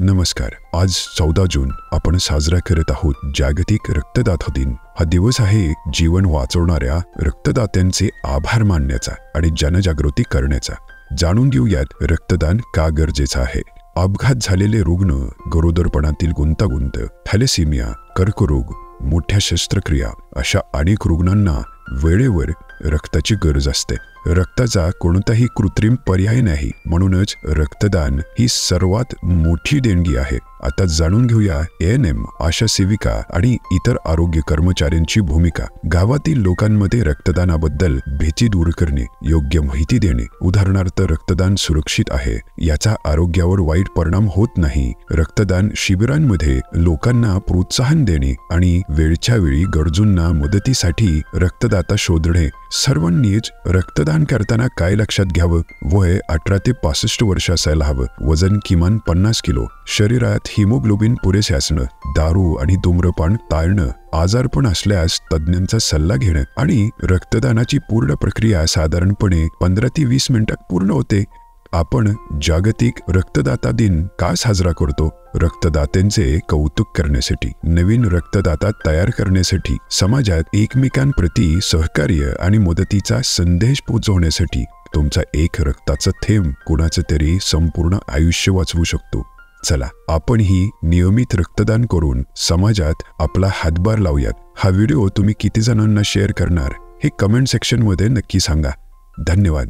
नमस्कार. आज 14 जून आपण साजरा करत आहोत जागतिक रक्तदाता दिन. हा दिवस आहे जीवन वाचवणाऱ्या रक्तदात्यांचे आभार मानण्याचा आणि जनजागृती करण्याचा. जाणून घेऊयात रक्तदान का गरजेचं आहे. अपघात झालेले रुग्ण, गरोदरपणातील गुंतागुंत, थॅलेसिमिया, कर्करोग, मोठ्या शस्त्रक्रिया अशा अनेक रुग्णांना वेळेवर रक्ताची गरज असते. रक्ताचा कोणताही कृत्रिम पर्याय नाही, म्हणूनच रक्तदान ही सर्वात मोठी देणगी आहे. आता जाणून घेऊया ANM, आशा सेविका आणि इतर आरोग्य कर्मचाऱ्यांची भूमिका. गावातील लोकांमध्ये रक्तदानाबद्दल भीती दूर करणे, योग्य माहिती देणे. उदाहरणार्थ, रक्तदान सुरक्षित आहे, याचा आरोग्यावर वाईट परिणाम होत नाही. रक्तदान शिबिरांमध्ये लोकांना प्रोत्साहन देणे आणि वेळच्या वेळी गरजूंना मदतीसाठी रक्तदाता शोधणे. सर्वांनीच रक्तदान करताना काय लक्षात घ्यावं? वय 18 ते 65 वर्ष असायला हवं. वजन किमान 50 किलो. शरीरात हिमोग्लोबिन पुरेसे असणं. दारू आणि धूम्रपान टाळणं. आजारपण असल्यास तज्ज्ञांचा सल्ला घेणं. आणि रक्तदानाची पूर्ण प्रक्रिया साधारणपणे 15 ते 20 मिनिटात पूर्ण होते. आपण जागतिक रक्तदाता दिन का साजरा करतो? रक्तदात्यांचे कौतुक करण्यासाठी, नवीन रक्तदाता तयार करण्यासाठी, समाजात एकमेकांप्रती सहकार्य आणि मदतीचा संदेश पोहोचवण्यासाठी. तुमचा एक रक्ताचा थेंब कुणाचं तरी संपूर्ण आयुष्य वाचवू शकतो. चला, आपणही नियमित रक्तदान करून समाजात आपला हातभार लावूयात. हा व्हिडिओ तुम्ही किती जणांना शेअर करणार हे कमेंट सेक्शनमध्ये नक्की सांगा. धन्यवाद.